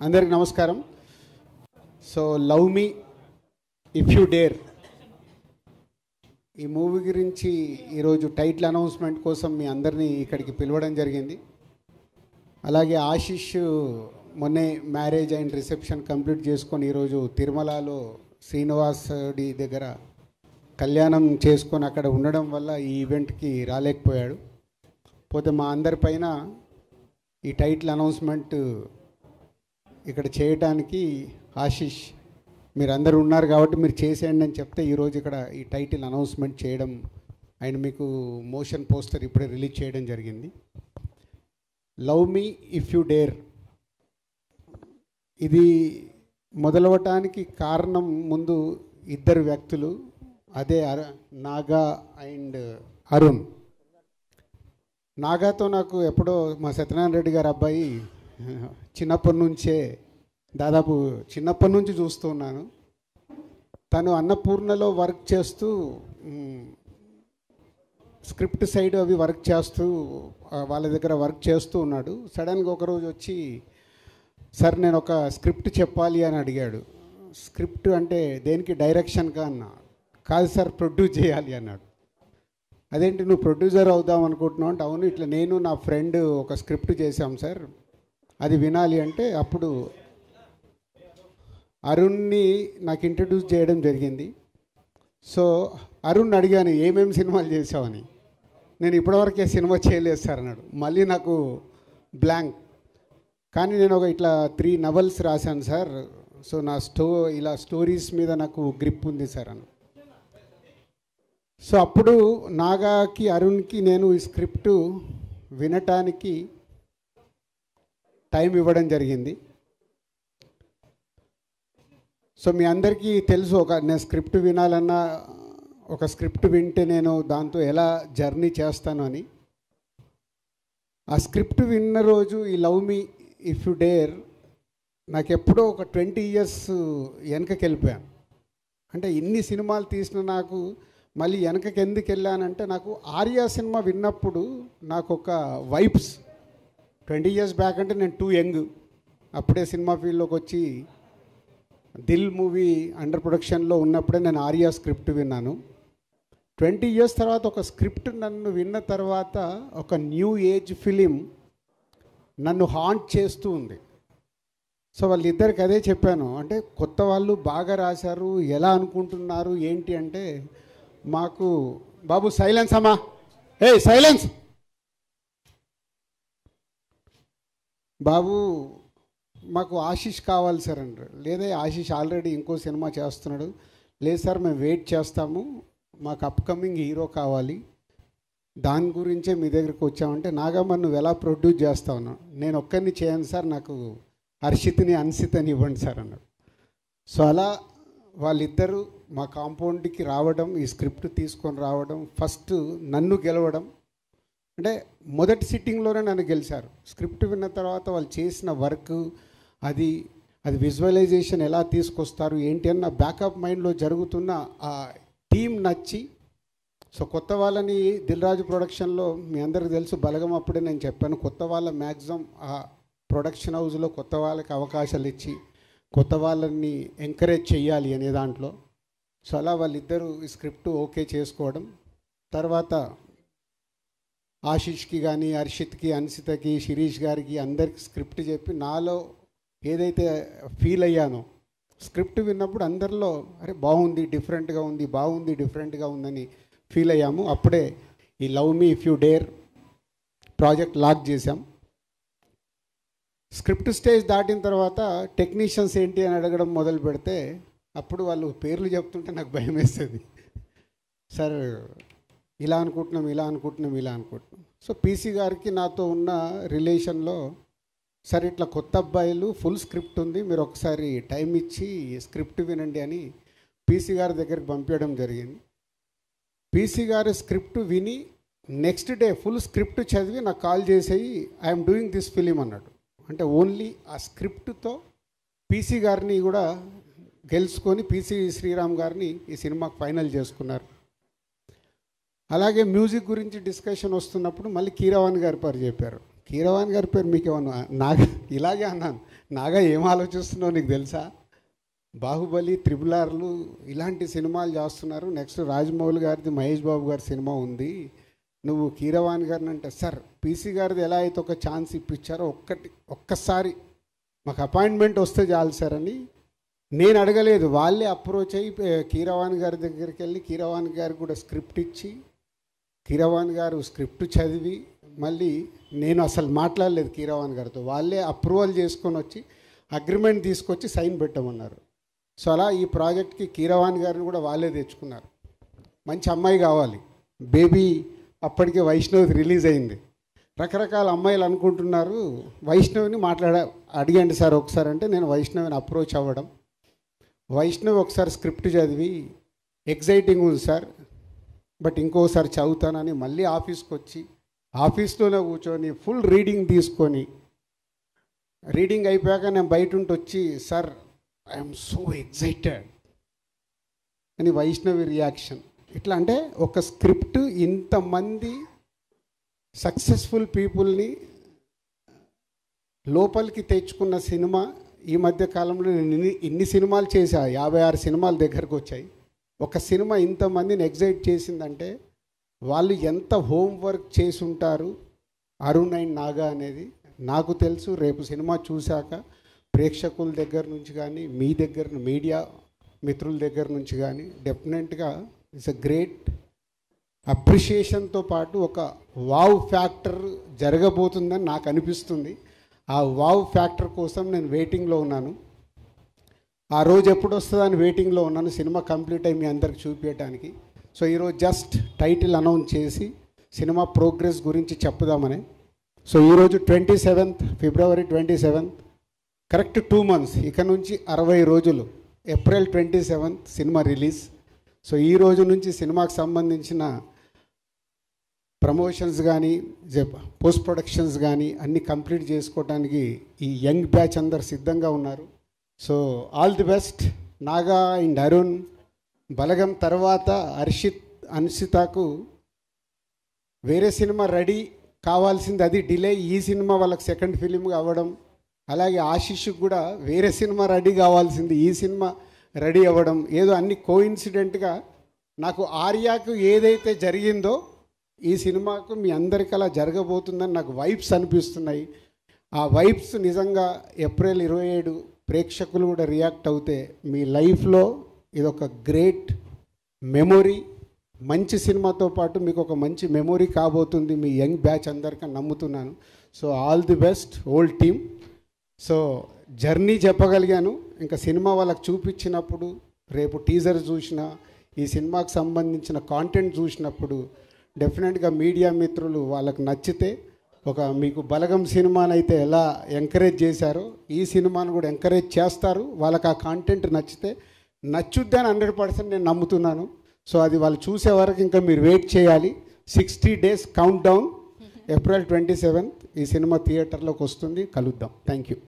అందరికి నమస్కారం. So love me if you dare ఈ మూవీ గురించి ఈరోజు టైటిల్ అనౌన్స్మెంట్ కోసం మీ అందరినీ ఇక్కడికి పిలవడం జరిగింది. అలాగే ఆశిష్ మొన్నే మ్యారేజ్ అండ్ రిసెప్షన్ కంప్లీట్ చేసుకొని ఈరోజు తిరుమలలో శ్రీనివాసుడి దగ్గర కళ్యాణం చేసుకొని అక్కడ ఉండడం వల్ల ఈ ఈవెంట్కి రాలేకపోయాడు. పోతే మా అందరిపైన ఈ టైటిల్ అనౌన్స్మెంట్ ఇక్కడ చేయడానికి ఆశిష్ మీరందరూ ఉన్నారు కాబట్టి మీరు చేసేయండి అని చెప్తే ఈరోజు ఇక్కడ ఈ టైటిల్ అనౌన్స్మెంట్ చేయడం ఆయన మీకు మోషన్ పోస్టర్ ఇప్పుడే రిలీజ్ చేయడం జరిగింది. Love me if you dare ఇది మొదలవటానికి కారణం ముందు ఇద్దరు వ్యక్తులు, అదే నాగా అండ్ అరుణ్. నాగాతో నాకు ఎప్పుడో మా సత్యనారాయణ రెడ్డి గారి అబ్బాయి చిన్నప్పటి నుంచే దాదాపు చిన్నప్పటి నుంచి చూస్తూ ఉన్నాను. తను అన్నపూర్ణలో వర్క్ చేస్తూ స్క్రిప్ట్ సైడ్ అవి వర్క్ చేస్తూ వాళ్ళ దగ్గర వర్క్ చేస్తూ ఉన్నాడు. సడన్గా ఒకరోజు వచ్చి సార్ నేను ఒక స్క్రిప్ట్ చెప్పాలి అని అడిగాడు. స్క్రిప్ట్ అంటే దేనికి, డైరెక్షన్గా అన్నా. కాదు సార్ ప్రొడ్యూస్ చేయాలి అన్నాడు. అదేంటి నువ్వు ప్రొడ్యూసర్ అవుదాం అనుకుంటున్నావు అంటే, అవును ఇట్లా నేను నా ఫ్రెండ్ ఒక స్క్రిప్ట్ చేశాం సార్, అది వినాలి అంటే అప్పుడు అరుణ్ని నాకు ఇంట్రడ్యూస్ చేయడం జరిగింది. సో అరుణ్ అడిగాను ఏమేమి సినిమాలు చేసావని. నేను ఇప్పటివరకే సినిమా చేయలేదు సార్ అన్నాడు. మళ్ళీ నాకు బ్లాంక్. కానీ నేను ఒక ఇట్లా 3 నవల్స్ రాశాను సార్, సో నా ఇలా స్టోరీస్ మీద నాకు గ్రిప్ ఉంది సార్ అన్న. సో అప్పుడు నాగాకి అరుణ్కి నేను ఈ స్క్రిప్ట్ వినటానికి టైం ఇవ్వడం జరిగింది. సో మీ అందరికీ తెలుసు, నేను స్క్రిప్ట్ వినాలన్నా ఒక స్క్రిప్ట్ వింటే నేను దాంతో ఎలా జర్నీ చేస్తాను అని. ఆ స్క్రిప్ట్ విన్న రోజు ఈ love me if you dare నాకు ఎప్పుడో ఒక 20 years వెనకకి వెళ్ళిపోయాను. అంటే ఇన్ని సినిమాలు తీసిన నాకు మళ్ళీ వెనకకి ఎందుకు వెళ్ళానంటే, నాకు ఆర్యా సినిమా విన్నప్పుడు నాకు ఒక వైబ్స్ 20 years బ్యాక్ అంటే నేను టూ యంగ్, అప్పుడే సినిమా ఫీల్డ్లోకి వచ్చి దిల్ మూవీ అండర్ ప్రొడక్షన్లో ఉన్నప్పుడే నేను ఆర్యా స్క్రిప్ట్ విన్నాను. 20 years తర్వాత ఒక స్క్రిప్ట్ నన్ను విన్న తర్వాత ఒక న్యూ ఏజ్ ఫిలిం నన్ను హాంట్ చేస్తూ ఉంది. సో వాళ్ళిద్దరికి అదే చెప్పాను, అంటే కొత్త వాళ్ళు బాగా రాశారు, ఎలా అనుకుంటున్నారు ఏంటి అంటే, మాకు బాబు సైలెన్స్ అమ్మా, సైలెన్స్ బాబు, మాకు ఆశిష్ కావాలి సార్ అంటారు. లేదా ఆశిష్ ఆల్రెడీ ఇంకో సినిమా చేస్తున్నాడు. లేదు సార్ మేము వెయిట్ చేస్తాము, మాకు అప్కమింగ్ హీరో కావాలి, దాని గురించే మీ దగ్గరికి వచ్చామంటే, నాగమ్మ నువ్వు ఎలా ప్రొడ్యూస్ చేస్తావు అన్నాడు. నేను ఒక్కరిని చేయను సార్, నాకు హర్షిత్ని అన్సితని ఇవ్వండి సార్ అన్నాడు. సో అలా వాళ్ళిద్దరూ మా కాంపౌండ్కి రావడం, ఈ స్క్రిప్ట్ తీసుకొని రావడం, ఫస్ట్ నన్ను గెలవడం. అంటే మొదటి సిట్టింగ్లోనే నన్ను గెలిచారు. స్క్రిప్ట్ విన్న తర్వాత వాళ్ళు చేసిన వర్క్, అది విజువలైజేషన్ ఎలా తీసుకొస్తారు ఏంటి అన్న బ్యాకప్ మైండ్లో జరుగుతున్న ఆ టీం నచ్చి, సో కొత్త వాళ్ళని దిల్ రాజు ప్రొడక్షన్లో మీ అందరికీ తెలుసు, బలగం అప్పుడే నేను చెప్పాను, కొత్త వాళ్ళ మ్యాక్సిమం ఆ ప్రొడక్షన్ హౌస్లో కొత్త వాళ్ళకి అవకాశాలు ఇచ్చి కొత్త వాళ్ళని ఎంకరేజ్ చేయాలి అనే దాంట్లో. సో అలా వాళ్ళిద్దరూ ఈ స్క్రిప్ట్ ఓకే చేసుకోవడం, తర్వాత ఆశిష్కి కానీ హర్షిత్కి అన్సితకి శిరీష్ గారికి అందరికి స్క్రిప్ట్ చెప్పి నాలో ఏదైతే ఫీల్ అయ్యానో స్క్రిప్ట్ విన్నప్పుడు అందరిలో అరే బాగుంది, డిఫరెంట్గా ఉంది, బాగుంది, డిఫరెంట్గా ఉందని ఫీల్ అయ్యాము. అప్పుడే ఈ love me if you dare project lock చేశాం. స్క్రిప్ట్ స్టేజ్ దాటిన తర్వాత టెక్నీషియన్స్ ఏంటి అని అడగడం మొదలు పెడితే అప్పుడు వాళ్ళు పేర్లు చెప్తుంటే నాకు భయం వేస్తుంది. సార్ ఇలా అనుకుంటున్నాం, ఇలా అనుకుంటున్నాం, ఇలా అనుకుంటున్నాం. సో పీసీ గారికి నాతో ఉన్న రిలేషన్లో, సార్ ఇట్లా కొత్త అబ్బాయిలు ఫుల్ స్క్రిప్ట్ ఉంది, మీరు ఒకసారి టైం ఇచ్చి స్క్రిప్ట్ వినండి అని పీసీ గారి దగ్గరికి పంపించడం జరిగింది. పీసీ గారి స్క్రిప్ట్ విని నెక్స్ట్ డే ఫుల్ స్క్రిప్ట్ చదివి నాకు కాల్ చేసేయి ఐఎమ్ డూయింగ్ దిస్ ఫిలిం అన్నాడు. అంటే ఓన్లీ ఆ స్క్రిప్ట్తో పీసీ గారిని కూడా గెలుచుకొని పీసీ శ్రీరామ్ గారిని ఈ సినిమాకి ఫైనల్ చేసుకున్నారు. అలాగే మ్యూజిక్ గురించి డిస్కషన్ వస్తున్నప్పుడు మళ్ళీ కీరవాణి గారి పేరు చెప్పారు. కీరవాణి గారి పేరు మీకు ఏమన్నా నాకు ఇలాగే అన్నాను, నాగా ఏం ఆలోచిస్తున్నావు నీకు తెలుసా? బాహుబలి, త్రిబుల్ ఇలాంటి సినిమాలు చేస్తున్నారు. నెక్స్ట్ రాజమౌళి గారిది, మహేష్ బాబు గారి సినిమా ఉంది. నువ్వు కీరవాణి గారిని అంటే, సార్ పీసీ గారిది ఎలా అయితే ఒక ఛాన్స్ ఇప్పించారో ఒక్కసారి మాకు అపాయింట్మెంట్ వస్తే చాలు సార్ అని నేను అడగలేదు. వాళ్ళే అప్రోచ్ అయ్యి కీరవాణి గారి దగ్గరికి వెళ్ళి కీరవాణి గారికి కూడా స్క్రిప్ట్ ఇచ్చి, కీరవాణి గారు స్క్రిప్ట్ చదివి, మళ్ళీ నేను అసలు మాట్లాడలేదు కీరవాణి గారితో, వాళ్ళే అప్రూవల్ చేసుకొని వచ్చి అగ్రిమెంట్ తీసుకొచ్చి సైన్ పెట్టమన్నారు. సో అలా ఈ ప్రాజెక్ట్కి కీరవాణి గారిని కూడా వాళ్ళే తెచ్చుకున్నారు. మంచి అమ్మాయి కావాలి. బేబీ అప్పటికే వైష్ణవి రిలీజ్ అయింది. రకరకాల అమ్మాయిలు అనుకుంటున్నారు. వైష్ణవిని అడిగండి సార్ ఒకసారి అంటే, నేను వైష్ణవిని అప్రోచ్ అవ్వడం, వైష్ణవి ఒకసారి స్క్రిప్ట్ చదివి ఎగ్జైటింగ్ ఉంది సార్, బట్ ఇంకోసారి చదువుతానని మళ్ళీ ఆఫీస్కి వచ్చి ఆఫీస్లోనే కూర్చొని ఫుల్ రీడింగ్ తీసుకొని, రీడింగ్ అయిపోయాక నేను బయట ఉండి వచ్చి, సార్ ఐఎమ్ సో ఎగ్జైటెడ్ అని వైష్ణవి రియాక్షన్. ఇట్లా అంటే ఒక స్క్రిప్ట్ ఇంతమంది సక్సెస్ఫుల్ పీపుల్ని లోపలికి తెచ్చుకున్న సినిమా. ఈ మధ్య కాలంలో నేను ఇన్ని సినిమాలు చేశా, 56 సినిమాల దగ్గరకు వచ్చాయి. ఒక సినిమా ఇంతమందిని ఎగ్జైట్ చేసిందంటే వాళ్ళు ఎంత హోంవర్క్ చేసి ఉంటారు అరుణ్ అండ్ నాగా అనేది నాకు తెలుసు. రేపు సినిమా చూశాక ప్రేక్షకుల దగ్గర నుంచి కానీ, మీ దగ్గర మీడియా మిత్రుల దగ్గర నుంచి కానీ డెఫినెట్గా ఇట్స్ అ గ్రేట్ అప్రిషియేషన్తో పాటు ఒక వావ్ ఫ్యాక్టర్ జరగబోతుందని నాకు అనిపిస్తుంది. ఆ వావ్ ఫ్యాక్టర్ కోసం నేను వెయిటింగ్లో ఉన్నాను. ఆ రోజు ఎప్పుడు వస్తుందని వెయిటింగ్లో ఉన్నాను, సినిమా కంప్లీట్ అయ్యి మీ అందరికి చూపించడానికి. సో ఈరోజు జస్ట్ టైటిల్ అనౌన్స్ చేసి సినిమా ప్రోగ్రెస్ గురించి చెప్పుదామని. సో ఈరోజు 27th ఫిబ్రవరి 27th, కరెక్ట్ 2 months, ఇక నుంచి 60 రోజులు, April 27th cinema release. So ఈ రోజు నుంచి సినిమాకి సంబంధించిన ప్రమోషన్స్ కానీ, పోస్ట్ ప్రొడక్షన్స్ కానీ అన్నీ కంప్లీట్ చేసుకోవడానికి ఈ యంగ్ బ్యాచ్ అందరు సిద్ధంగా ఉన్నారు. So all the best. Naga and Arun Balagam తర్వాత అన్షితకు వేరే సినిమా రెడీ కావాల్సింది, అది డిలే. ఈ సినిమా వాళ్ళకి సెకండ్ ఫిలింగా అవ్వడం, అలాగే ఆశీష్కి కూడా వేరే సినిమా రెడీ కావాల్సింది, ఈ సినిమా రెడీ అవ్వడం, ఏదో అన్ని కోఇన్సిడెంట్గా నాకు ఆర్యాకు ఏదైతే జరిగిందో ఈ సినిమాకు మీ అందరికీ అలా జరగబోతుందని నాకు వైబ్స్ అనిపిస్తున్నాయి. ఆ వైబ్స్ నిజంగా ఏప్రిల్ 27 ప్రేక్షకులు కూడా రియాక్ట్ అవుతే మీ లైఫ్లో ఇదొక గ్రేట్ మెమొరీ, మంచి సినిమాతో పాటు మీకు ఒక మంచి మెమొరీ కాబోతుంది మీ యంగ్ బ్యాచ్ అందరికీ నమ్ముతున్నాను. So all the best old team. So journey చెప్పగలిగాను. ఇంకా సినిమా వాళ్ళకి చూపించినప్పుడు, రేపు టీజర్ చూసినా, ఈ సినిమాకి సంబంధించిన కాంటెంట్ చూసినప్పుడు డెఫినెట్గా మీడియా మిత్రులు వాళ్ళకు నచ్చితే, ఒక మీకు బలగం సినిమానైతే ఎలా ఎంకరేజ్ చేశారో ఈ సినిమాను కూడా ఎంకరేజ్ చేస్తారు. వాళ్ళకి ఆ కాంటెంట్ నచ్చితే నచ్చుద్దని 100% నేను నమ్ముతున్నాను. సో అది వాళ్ళు చూసే వరకు ఇంకా మీరు వెయిట్ చేయాలి. 60 days count down. April 27th ఈ సినిమా థియేటర్లోకి వస్తుంది. కలుద్దాం. Thank you.